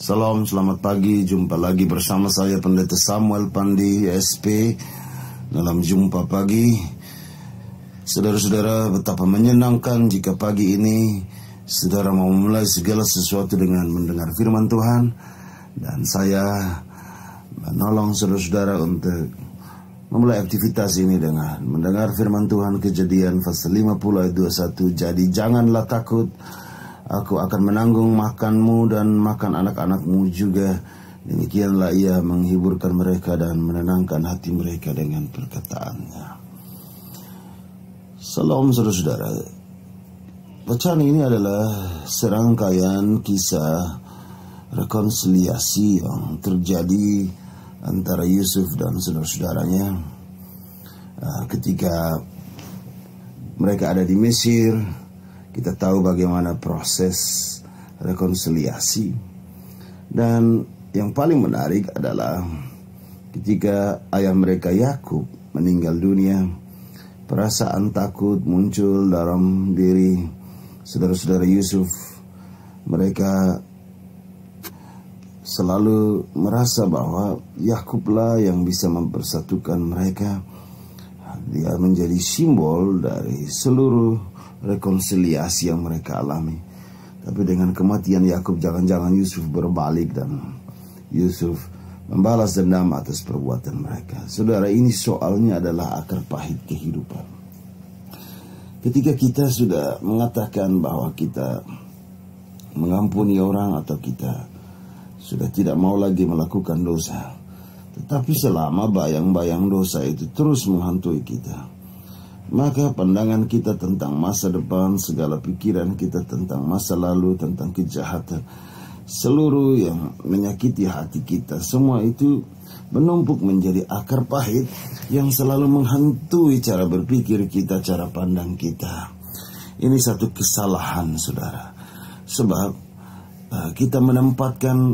Salam, selamat pagi. Jumpa lagi bersama saya Pendeta Samuel Pandi SP dalam Jumpa Pagi. Saudara-saudara, betapa menyenangkan jika pagi ini saudara mau memulai segala sesuatu dengan mendengar firman Tuhan. Dan saya menolong saudara-saudara untuk memulai aktivitas ini dengan mendengar firman Tuhan. Kejadian pasal 50 ayat 21. Jadi janganlah takut, aku akan menanggung makanmu dan makan anak-anakmu juga. Demikianlah ia menghiburkan mereka dan menenangkan hati mereka dengan perkataannya. Salam saudara-saudara. Bacaan ini adalah serangkaian kisah rekonsiliasi yang terjadi antara Yusuf dan saudara-saudaranya ketika mereka ada di Mesir. Kita tahu bagaimana proses rekonsiliasi. Dan yang paling menarik adalah ketika ayah mereka Yakub meninggal dunia, perasaan takut muncul dalam diri saudara-saudara Yusuf. Mereka selalu merasa bahwa Yakublah yang bisa mempersatukan mereka. Dia menjadi simbol dari seluruh rekonsiliasi yang mereka alami. Tapi dengan kematian Yakub, jangan-jangan Yusuf berbalik dan Yusuf membalas dendam atas perbuatan mereka. Saudara, ini soalnya adalah akar pahit kehidupan. Ketika kita sudah mengatakan bahwa kita mengampuni orang atau kita sudah tidak mau lagi melakukan dosa, tetapi selama bayang-bayang dosa itu terus menghantui kita, maka pandangan kita tentang masa depan, segala pikiran kita tentang masa lalu, tentang kejahatan, seluruh yang menyakiti hati kita, semua itu menumpuk menjadi akar pahit yang selalu menghantui cara berpikir kita, cara pandang kita. Ini satu kesalahan, saudara. Sebab kita menempatkan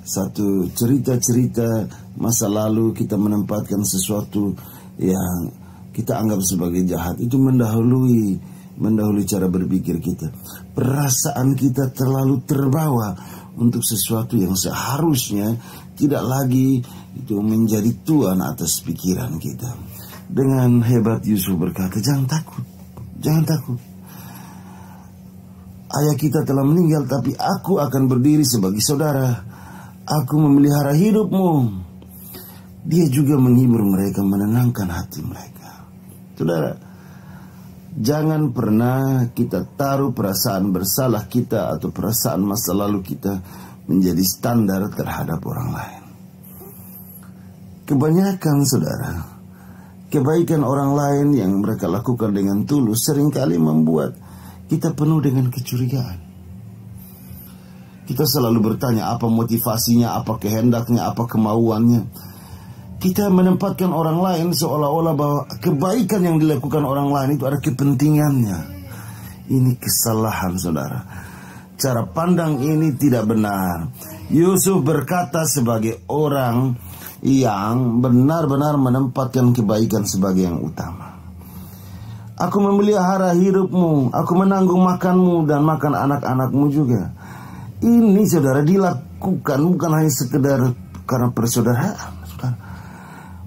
satu cerita-cerita masa lalu, kita menempatkan sesuatu yang kita anggap sebagai jahat, itu mendahului cara berpikir kita. Perasaan kita terlalu terbawa untuk sesuatu yang seharusnya tidak lagi itu menjadi tuan atas pikiran kita. Dengan hebat Yusuf berkata, jangan takut, jangan takut. Ayah kita telah meninggal, tapi aku akan berdiri sebagai saudara. Aku memelihara hidupmu. Dia juga menghibur mereka, menenangkan hati mereka. Saudara, jangan pernah kita taruh perasaan bersalah kita atau perasaan masa lalu kita menjadi standar terhadap orang lain. Kebanyakan, saudara, kebaikan orang lain yang mereka lakukan dengan tulus seringkali membuat kita penuh dengan kecurigaan. Kita selalu bertanya apa motivasinya, apa kehendaknya, apa kemauannya. Kita menempatkan orang lain seolah-olah bahwa kebaikan yang dilakukan orang lain itu ada kepentingannya. Ini kesalahan, saudara. Cara pandang ini tidak benar. Yusuf berkata sebagai orang yang benar-benar menempatkan kebaikan sebagai yang utama. Aku memelihara hidupmu, aku menanggung makanmu dan makan anak-anakmu juga. Ini, saudara, dilakukan bukan hanya sekedar karena persaudaraan.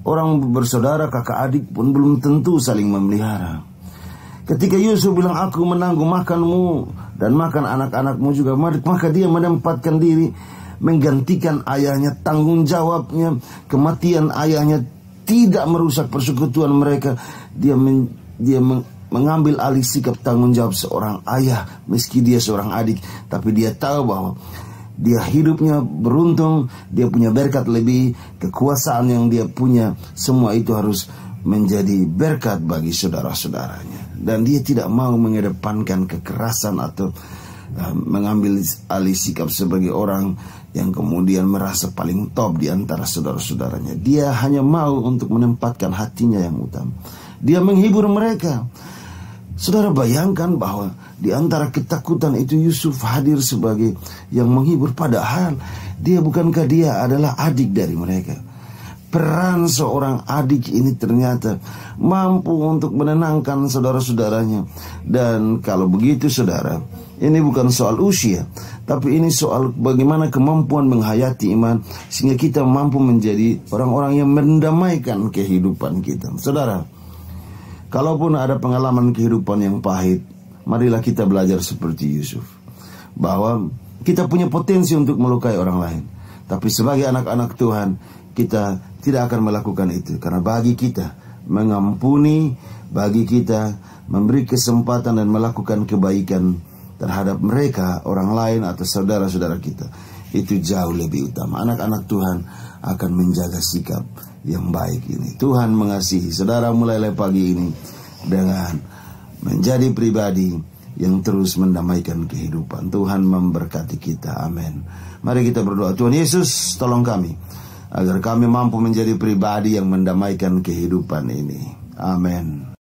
Orang bersaudara, kakak adik pun belum tentu saling memelihara. Ketika Yusuf bilang aku menanggung makanmu dan makan anak-anakmu juga, maka dia menempatkan diri menggantikan ayahnya, tanggung jawabnya. Kematian ayahnya tidak merusak persekutuan mereka. Dia mengambil alih sikap tanggung jawab seorang ayah meski dia seorang adik. Tapi dia tahu bahwa dia hidupnya beruntung, dia punya berkat lebih, kekuasaan yang dia punya, semua itu harus menjadi berkat bagi saudara-saudaranya. Dan dia tidak mau mengedepankan kekerasan atau mengambil alih sikap sebagai orang yang kemudian merasa paling top di antara saudara-saudaranya. Dia hanya mau untuk menempatkan hatinya yang utama. Dia menghibur mereka. Saudara, bayangkan bahwa di antara ketakutan itu Yusuf hadir sebagai yang menghibur. Padahal bukankah dia adalah adik dari mereka? peran seorang adik ini ternyata mampu untuk menenangkan saudara-saudaranya. Dan kalau begitu saudara, ini bukan soal usia, tapi ini soal bagaimana kemampuan menghayati iman, sehingga kita mampu menjadi orang-orang yang mendamaikan kehidupan kita. Saudara, kalaupun ada pengalaman kehidupan yang pahit, marilah kita belajar seperti Yusuf, bahwa kita punya potensi untuk melukai orang lain. Tapi sebagai anak-anak Tuhan, kita tidak akan melakukan itu. Karena bagi kita mengampuni, bagi kita memberi kesempatan dan melakukan kebaikan terhadap mereka, orang lain atau saudara-saudara kita, itu jauh lebih utama. Anak-anak Tuhan akan menjaga sikap yang baik ini. Tuhan mengasihi saudara mulai pagi ini dengan menjadi pribadi yang terus mendamaikan kehidupan. Tuhan memberkati kita. Amin. Mari kita berdoa. Tuhan Yesus, tolong kami agar kami mampu menjadi pribadi yang mendamaikan kehidupan ini. Amin.